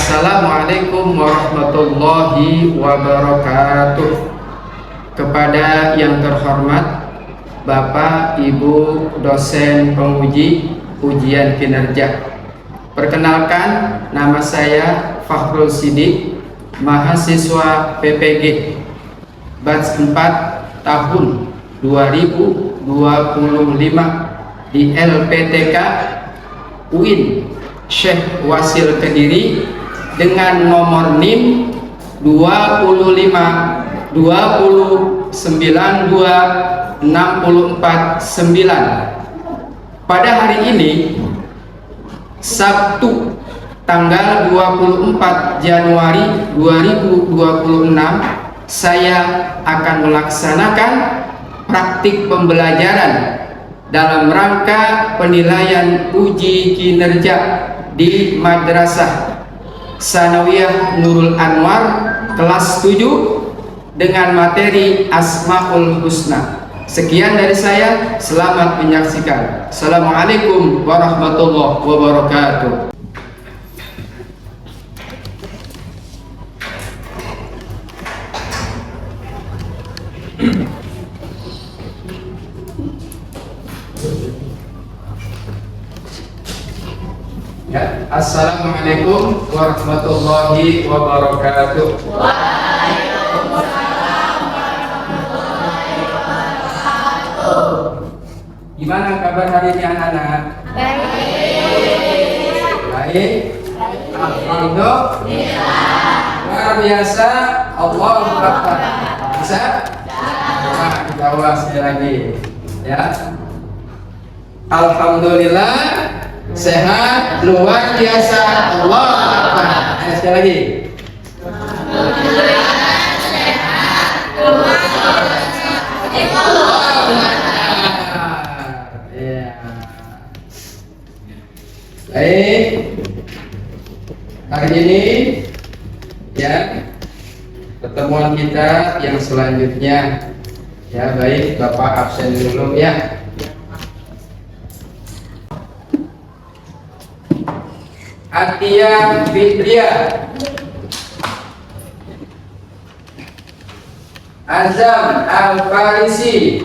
Assalamualaikum warahmatullahi wabarakatuh. Kepada yang terhormat Bapak Ibu dosen penguji ujian kinerja, perkenalkan, nama saya Fakhrul Sidik, mahasiswa PPG batch 4 tahun 2025 di LPTK UIN Syekh Wasil Kediri dengan nomor NIM 255294649. Pada hari ini Sabtu tanggal 24 Januari 2026 saya akan melaksanakan praktik pembelajaran dalam rangka penilaian uji kinerja di Madrasah Sanawiyah Nurul Anwar kelas 7 dengan materi Asmaul Husna. Sekian dari saya, selamat menyaksikan. Assalamualaikum warahmatullahi wabarakatuh. Ya, assalamualaikum warahmatullahi wabarakatuh. Waalaikumsalam warahmatullahi wabarakatuh. Gimana kabar hari ini anak-anak? Baik. Alhamdulillah. Luar biasa. Allahu Akbar. Bisa? Nah, kita ulang sekali lagi. Ya. Alhamdulillah. Sehat, luar biasa, Allah Akbar. Sekali lagi. Alhamdulillah, sehat, luar biasa, Allah Akbar. Ya. Baik. Hari ini ya pertemuan kita yang selanjutnya. Ya, baik, Bapak absen dulu ya. Atia Fitria, Azam Al-Farisi,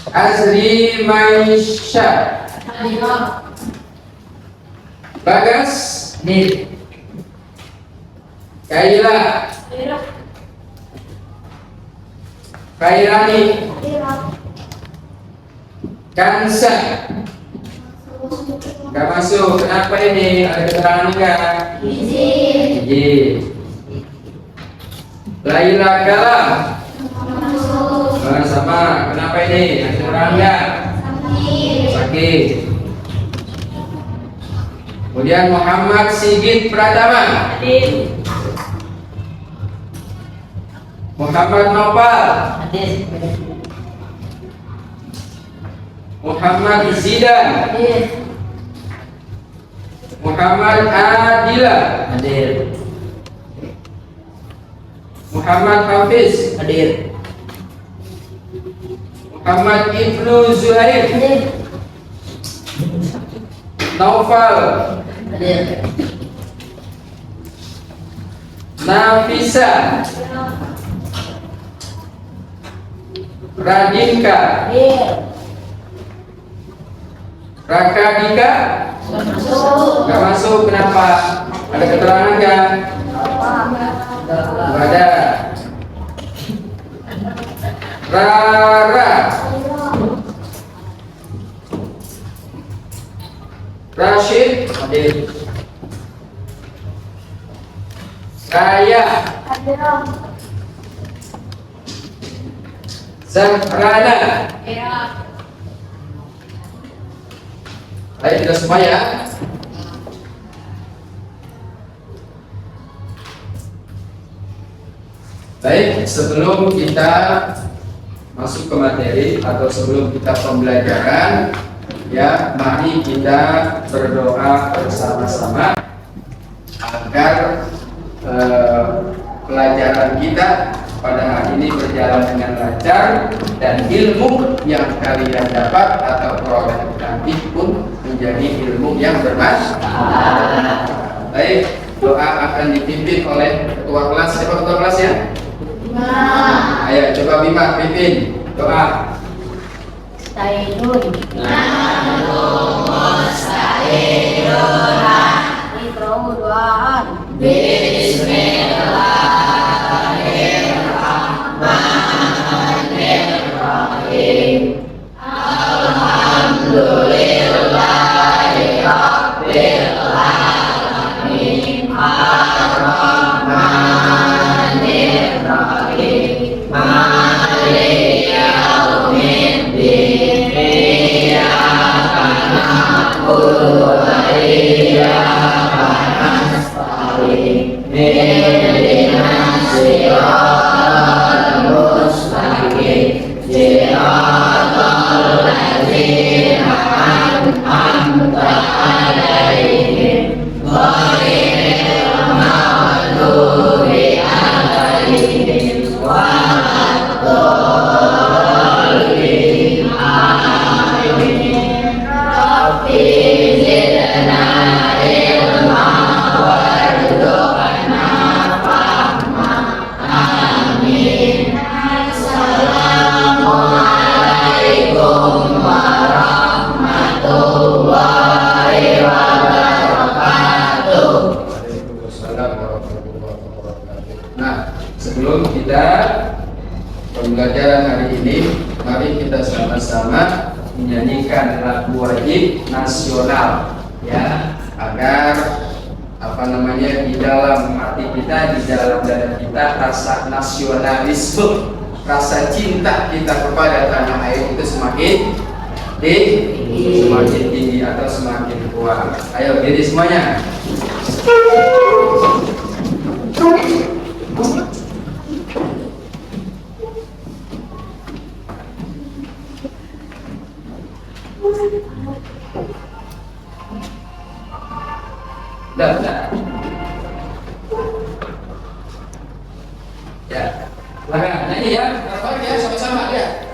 Azri Maisha, Bagas, Kaila, Kairani, Kansa. Gak masuk. Kenapa ini? Ada keterangan enggak? Izin. Laila Kalam. Sama. Kenapa ini? Ada keterangan enggak? Sakit. Kemudian Muhammad Sigit Pratama. Muhammad Nopal. Muhammad Zidan, Muhammad Adila, Muhammad Hafiz, Muhammad Ibnu Zuhair, Naufal, Nafisa, Radinka, Raka Dika. Gak masuk. Kenapa? Ada keterangan kan? Gak ada. Rara, Rashid, Raya, Zahrana. Baik, kita semua ya. Baik, sebelum kita masuk ke materi atau sebelum kita pembelajaran, ya, mari kita berdoa bersama-sama agar pelajaran kita pada hari ini berjalan dengan lancar dan ilmu yang kalian dapat atau peroleh nanti pun menjadi ilmu yang bermanfaat. Baik, doa akan dipimpin oleh ketua kelas. Siapa ketua kelas ya? Ayo coba Bima pimpin doa. Mustahilun. Mustahilun. Iqra'u du'aan. Bismillahirrahmanirrahim. Alhamdulillahi Rabbil Alamin. Ar-Rahmanir Rahim. Maliki Yaumiddin. Iyyaka na'budu wa iyyaka nasta'in. Ihdinas siratal mustaqim. Siratal ladzina an'amta 'alaihim ghairil maghdubi 'alaihim waladdallin. Amin. Rabbi zidna ilma warzuqna fahma. Amin. Assalamualaikum warahmatullahi wabarakatuh. Waalaikumsalam warahmatullahi wabarakatuh. Nah, sebelum kita pembelajaran hari ini, mari kita sama-sama menyanyikan lagu wajib nasional, ya, agar di dalam hati kita, di dalam dada kita rasa nasionalisme, rasa cinta kita kepada tanah air itu semakin tinggi atau semakin kuat. Ayo diri semuanya. Dah. Ya, silakan. Nah ini ya, apa ya sama-sama ya.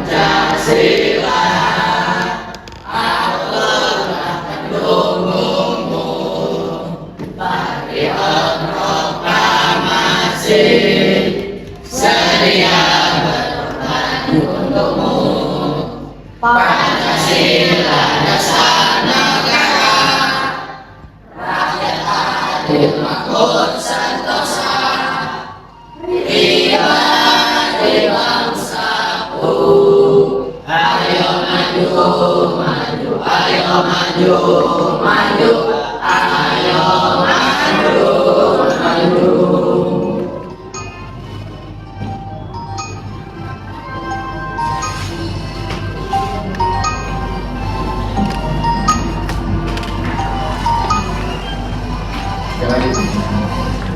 Pancasila. Sedia berkorban untukmu. Pancasila dasar negara, rakyat adil makmur sentosa, pribadi bangsaku. Ayo maju, maju, ayo maju, maju, ayo maju, maju.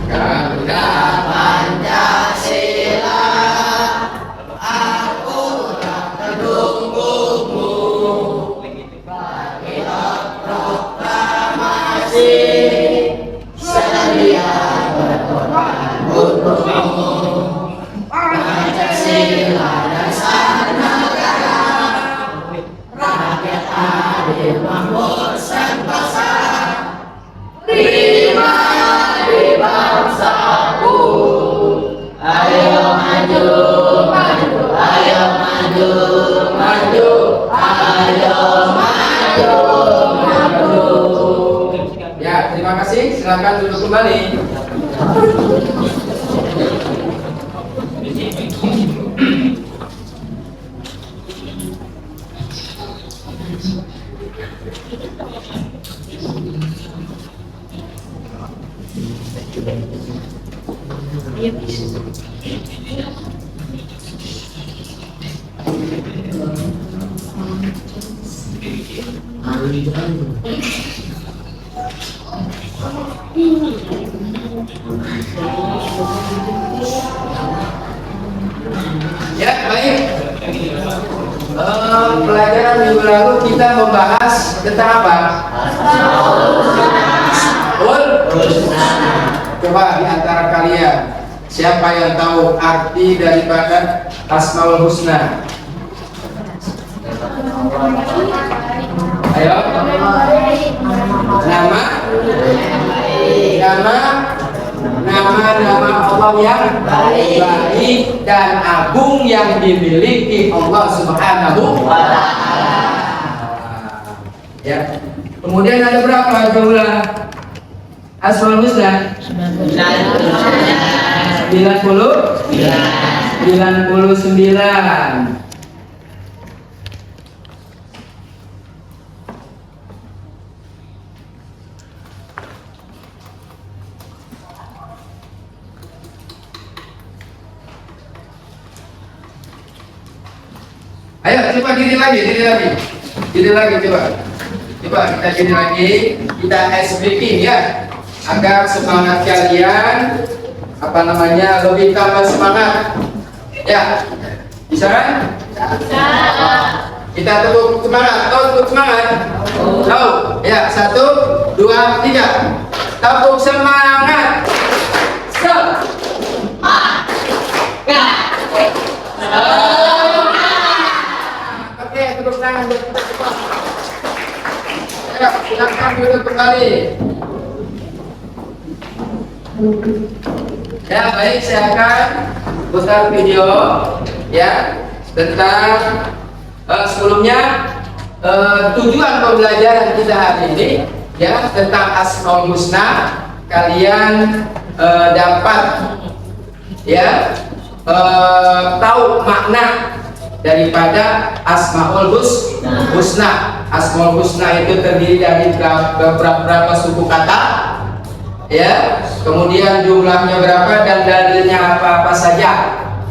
Garuda Pancasila, akulah pendukungmu. Bagilah proklamasi, sedia berkorban untukmu. Pancasila dasar negara, rakyat adil makmur sentosa, pribadi bangsaku. Ayo maju, maju, ayo maju, maju, ayo maju, maju. Ya, terima kasih. Silakan duduk kembali. Ya, baik. Pelajaran minggu lalu kita membahas tentang apa? Coba di antara kalian siapa yang tahu arti daripada Asmaul Husna? Ayo. Nama Allah yang baik dan agung yang dimiliki Allah Subhanahu wa Ta'ala. Ya. Kemudian ada berapa jumlah Asmaul Husna? 99. Ayo coba diri lagi, coba kita diri lagi, kita speaking ya, agar semangat kalian lebih tambah semangat, ya, bisa kan? Kita tepuk semangat, tepuk semangat, tahu, ya, 1, 2, 3, tepuk semangat, tepuk tangan buat kita cepat. Ya, silakan duduk kembali. Ya, baik, saya akan putar video ya tentang sebelumnya tujuan pembelajaran kita hari ini ya tentang Asmaul Husna. Kalian dapat ya tahu makna daripada Asmaul Husna. Asmaul Husna itu terdiri dari beberapa suku kata, ya. Kemudian jumlahnya berapa dan dalilnya apa saja,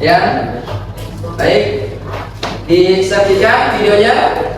ya. Baik, disaksikan videonya.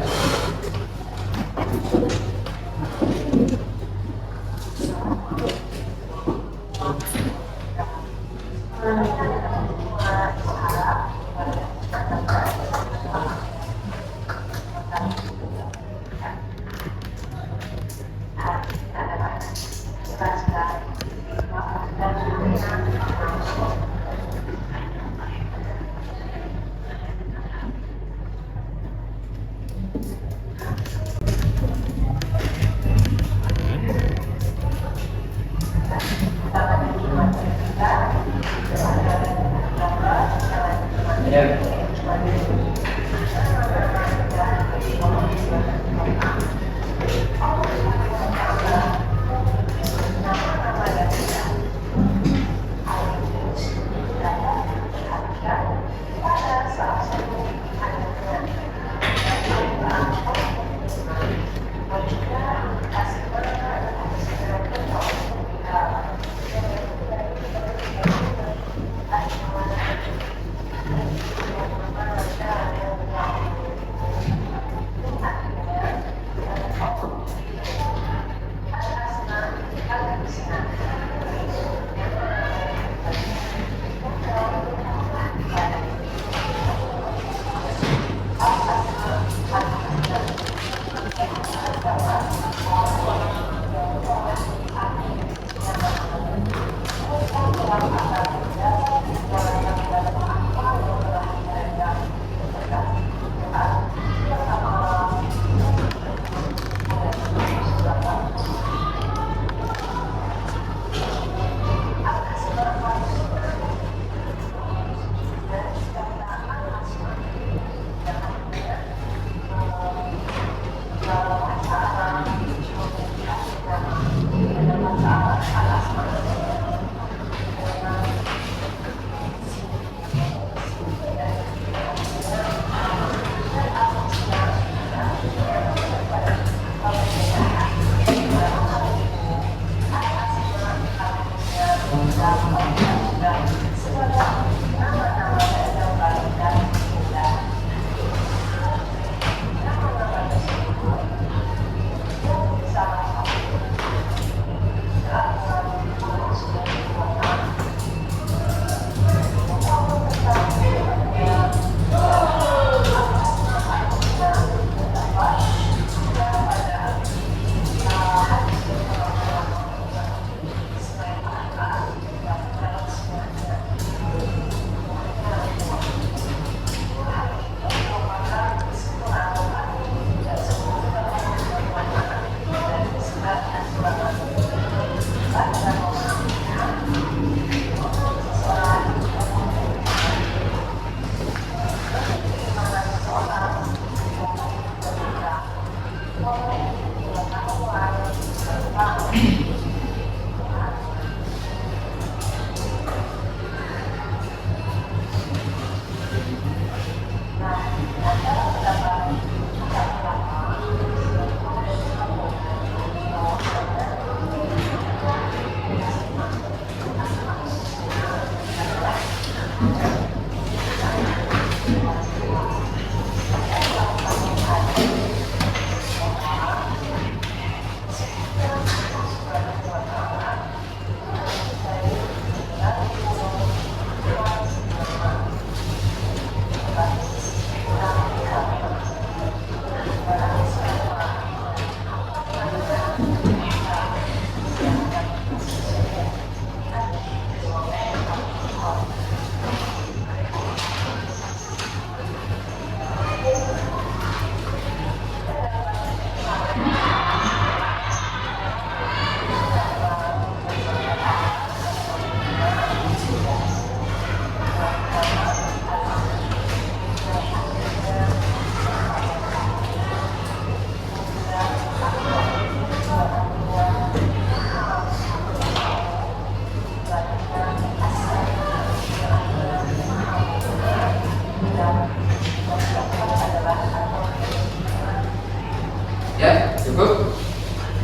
Ya, cukup.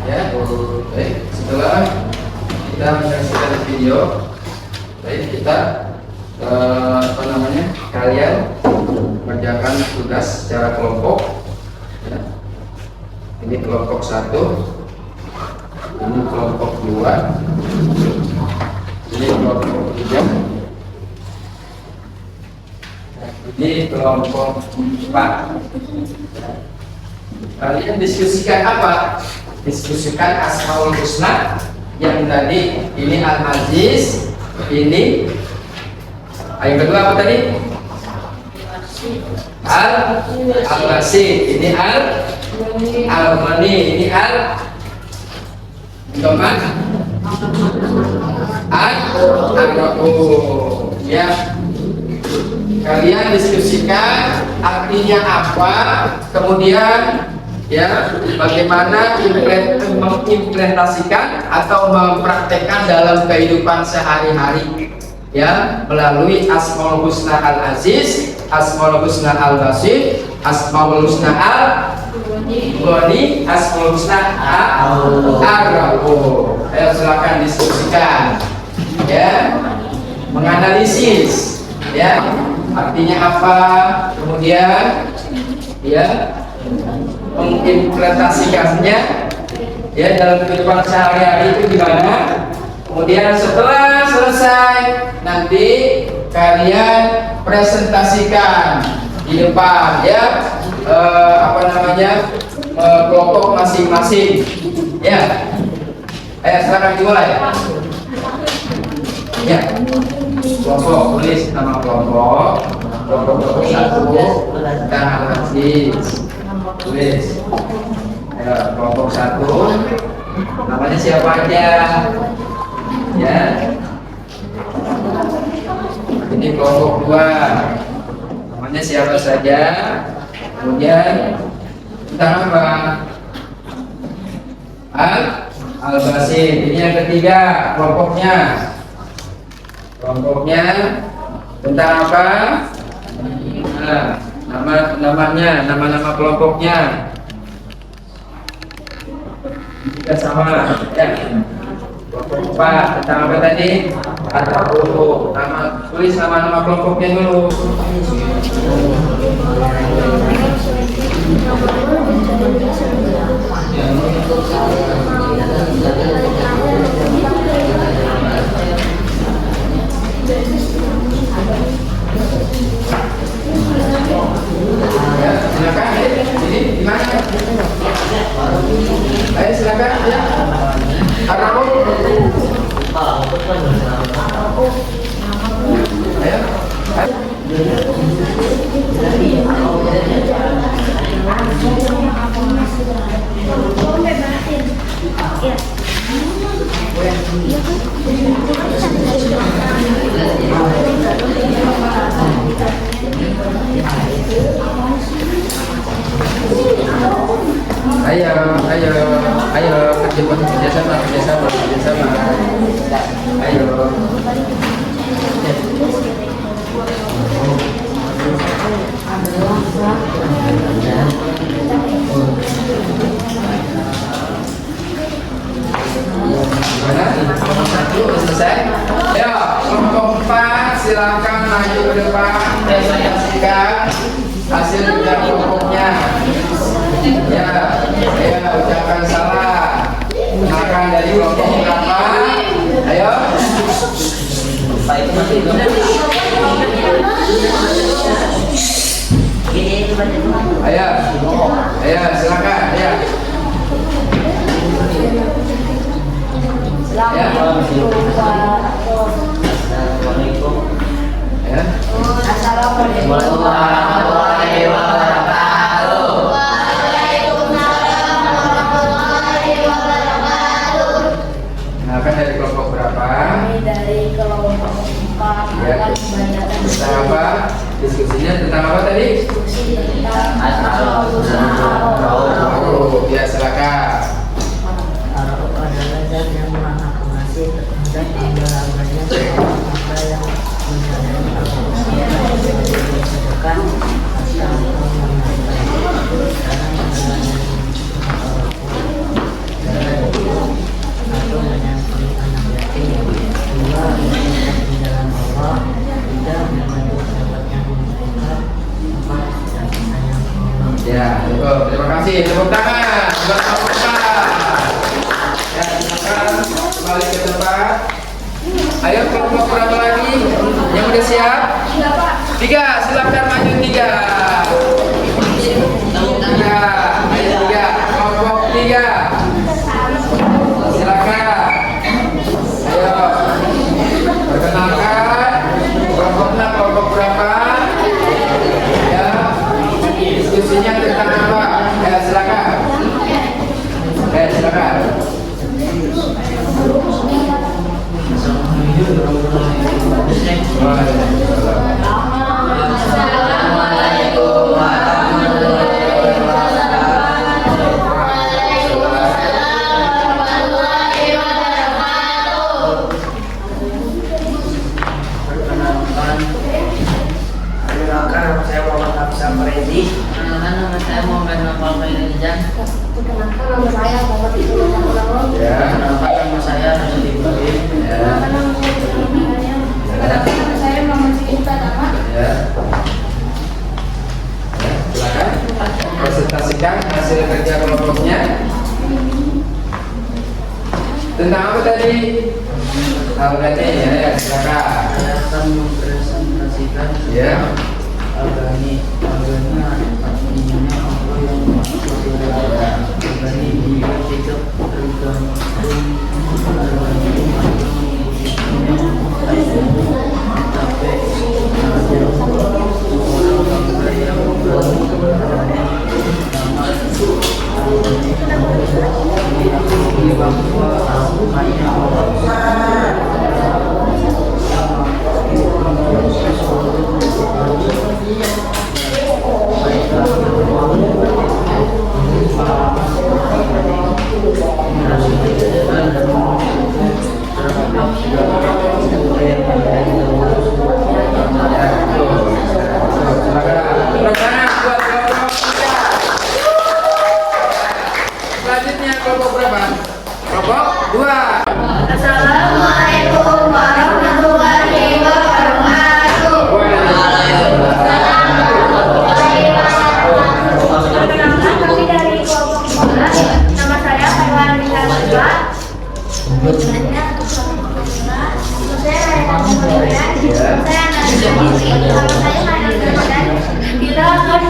Ya, baik. Setelah kita menyaksikan video, baik kita kalian mengerjakan tugas secara kelompok. Ya. Ini kelompok 1, ini kelompok 2, ini kelompok 3, ini kelompok 4. Kalian diskusikan apa? Diskusikan Asmaul Husna yang tadi. Ini Al-Aziz, ini yang kedua apa tadi? Al-Basit, ini Al-Mani, ini Al-Doman, Al-Rabu. Ya, kalian diskusikan artinya apa, kemudian ya bagaimana mengimplementasikan atau mempraktekkan dalam kehidupan sehari-hari, ya, melalui Asmaul Husna Al-Aziz, Asmaul Husna Al-Basit, Asmaul Husna Al-Ghani, Asmaul Husna Al-Rabu. Ayo silakan diskusikan, ya, menganalisis, ya, artinya apa, kemudian ya mengimplementasikannya ya dalam kehidupan sehari-hari itu gimana. Kemudian setelah selesai nanti kalian presentasikan di depan, ya, kelompok masing-masing, ya. Ayo silakan dimulai. Ya, kelompok, tulis nama kelompok 1 dan Al-Aziz, tulis. Ayo, kelompok 1 namanya siapa aja, ya. Ini kelompok 2 namanya siapa saja. Kemudian tentang apa? Al-Basit. Ini yang ketiga kelompoknya tentang apa? Nah, nama kelompoknya kita sama, ya. Kelompok 4 tentang apa tadi? Atau tulis nama kelompoknya dulu. Ya, silakan. Ini di mana? Ayo silakan, ya. Ayo. Ayo kerjasama. Ayo. Selesai. Ya, kelompok 4 silakan maju ke depan, presentasikan hasil kerja kelompoknya. Ya, ucapkan salah. Makan dari kelompok berapa? Ayo. Ayo, silakan. Ya. Assalamualaikum. Ya. Assalamualaikum warahmatullahi wabarakatuh. Waalaikumsalam warahmatullahi wabarakatuh. Kenalkan dari kelompok berapa? Ini dari kelompok 4. Ya. Tentang apa? Diskusinya tentang apa tadi? Diskusi tentang Ya, silakan. Al-Quran adalah zat yang maha pengasih terhadap hamba-hambanya, hamba yang menyayangi manusia sebagai sedekah asal Allah. Sekarang kasih. Tepuk tangan. Tepuk tangan. Ya, silakan kembali ke tempat. Ayo kelompok berapa lagi? Yang udah siap? 3. Silakan maju 3. 3. Ayo 3. Kelompok 3. Silakan. Ayo. Perkenalkan kelompoknya kelompok berapa? Ya. Diskusinya tentang apa? Ya, silakan. Silakan. Assalamualaikum warahmatullahi wabarakatuh. Waalaikumsalam warahmatullahi wabarakatuh. Perkenalkan, nama saya Muhammad Hafsah Farezi. Perkenalkan, nama saya Muhammad Nafal Khairizan. Perkenalkan nama saya Muhammad Ibrahim Rahmanullah. Ya. Perkenalkan, nama saya Rasul Ibrahim. Perkenalkan nama saya Muhammad Sinta Tama. Ya. Silakan presentasikan hasil kerja kelompoknya. Tentang apa tadi? Ya, silakan. Saya akan mempresentasikan Ya. Al-Ghani. Al-Ghani artinya Allah yang maha kuasa. Al-Ghani dia tidak tergantung. Al-Ghani tapi ada orang kaya yang Selanjutnya kelompok berapa? Kelompok 2. Assalamualaikum warahmatullahi wabarakatuh. Perkenalkan kami dari kelompok 2. Nama saya Kaiwan Rita Najwa. Kita akan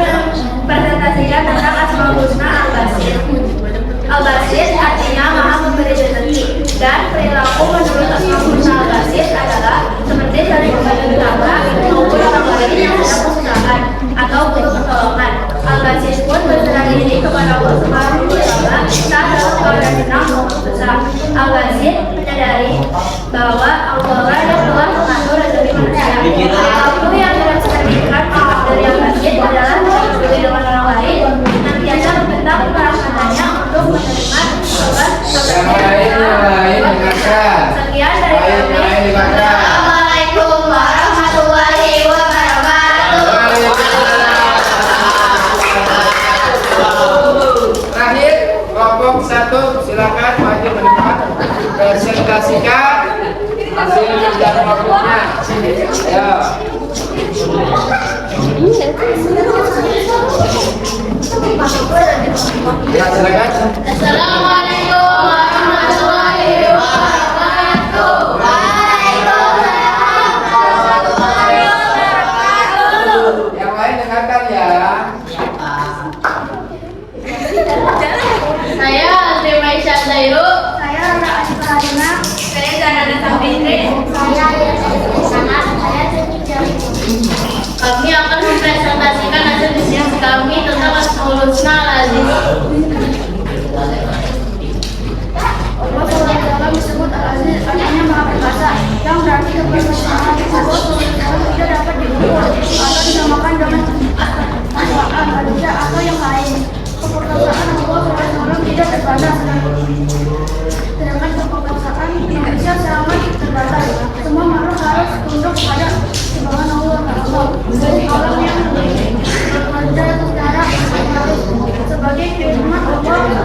presentasikan tentang Asmaul Husna Al-Basit. Al-Basit artinya maha memberi rezeki, dan perilaku menurut Asmaul Husna Al-Basit adalah seperti saling membantu tetangga maupun orang lain yang sedang kesusahan atau butuh pertolongan. Al-Basit pun berserah diri kepada Allah Subhanahu wa Ta'ala saat dalam keadaan senang maupun susah. Al-Basit menyadari bahwa Allah yang telah mengatur rezeki manusia. Perilaku yang direpresentasikan dari Al-Basit adalah berbeda dengan orang lain, nantiasa membentak perasaan untuk menerima sholat Yang lain dengarkan. Sekian dari Yang lain kami. dengarkan. Assalamualaikum warahmatullahi wabarakatuh. Terakhir kelompok 1 silakan maju mendekat presentasikan hasil kerja kelompoknya. Ayo. Ya, silakan. Assalamualaikum warahmatullahi wabarakatuh. Waalaikumsalam warahmatullahi wabarakatuh. Yang lain dengarkan ya. Saya Andri Maisha Zairu. Saya Rana Asyifa Hadina. Saya Zanana Safitri. Saya Sana. Saya Cynthia. Kami akan mempresentasikan hasil diskusi kami tentang Asmaul Husna Al-Aziz. Allah SWT disebut Al-Aziz, artinya maha perkasa, yang berarti keperkasaan tersebut tidak dapat diukur atau dinamakan dengan asma'an manusia atau yang lain. Keperkasaan Allah SWT tidak terbatas, sedangkan keperkasaan manusia sangat terbatas. Semua makhluk harus tunduk pada sembahan Allah Ta'ala. Alam yang bekerja secara harus sebagai firman Allah.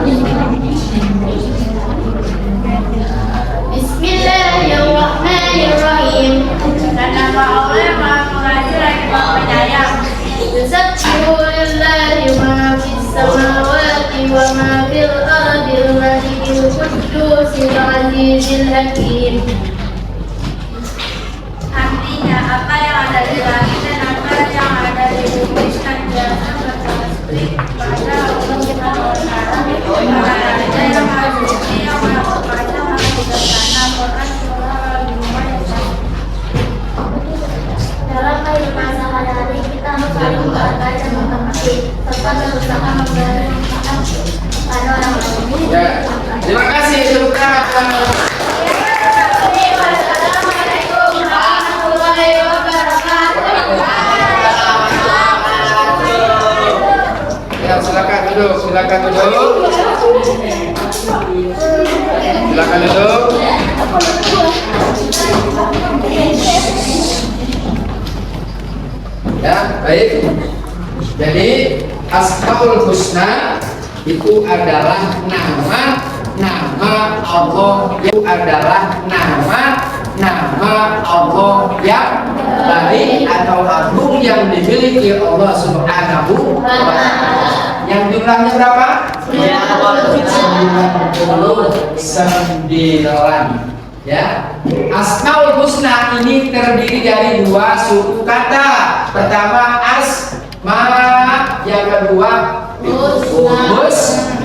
Bismillahirrahmanirrahim. Dan nama Allah yang Maha Pengasih lagi Maha Penyayang. Yusabbihu lillahi ma fis samawati azizil hakim. Artinya apa yang ada di langit dan apa yang ada di bumi senantiasa bertasbih pada Allah Subhanahu wa Ta'ala. Ada yang maha suci, yang maha perkasa, maha bijaksana. Quran surah Al-Baqarah ayat 1. Dalam kehidupan sehari-hari kita harus saling menghargai dan menghormati serta berusaha memberi manfaat pada orang lain. Ya, terima kasih. Tepuk tangan. Assalamualaikum warahmatullahi wabarakatuh. Ya, silakan duduk. Silakan duduk. Silakan duduk. Ya, baik. Jadi Asmaul Husna itu adalah nama Allah, itu adalah nama Allah yang baik atau agung yang dimiliki Allah Subhanahu wa Ta'ala. Yang jumlahnya berapa? 99. Ya, Asmaul Husna ini terdiri dari dua suku kata. Pertama asma, yang kedua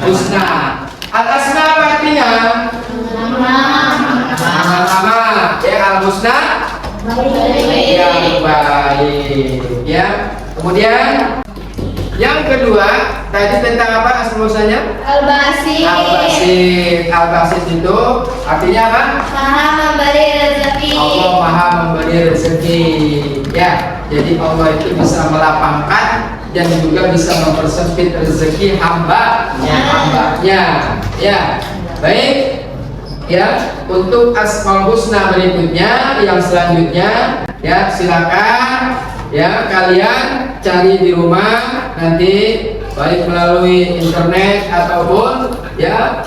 husna. Al asma apa artinya? Nama-nama. Ya, al husna yang baik. Ya. Kemudian yang kedua tadi tentang apa asma husnanya? Al-Basir. Al-Basir itu artinya apa? Maha memberi rezeki. Allah Maha memberi rezeki. Ya, jadi Allah itu bisa melapangkan dan juga bisa mempersempit rezeki hambanya. Ya, baik. Ya, untuk Asmaul Husna berikutnya yang selanjutnya, ya silakan ya kalian cari di rumah nanti baik melalui internet ataupun ya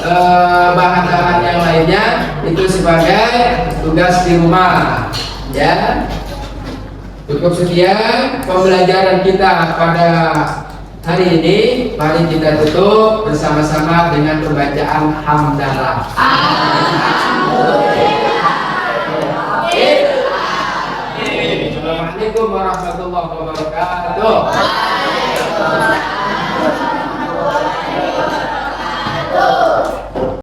bahan-bahan yang lainnya itu sebagai tugas di rumah. Ya, cukup sekian pembelajaran kita pada hari ini. Mari kita tutup bersama-sama dengan pembacaan hamdalah. Assalamualaikum warahmatullahi wabarakatuh.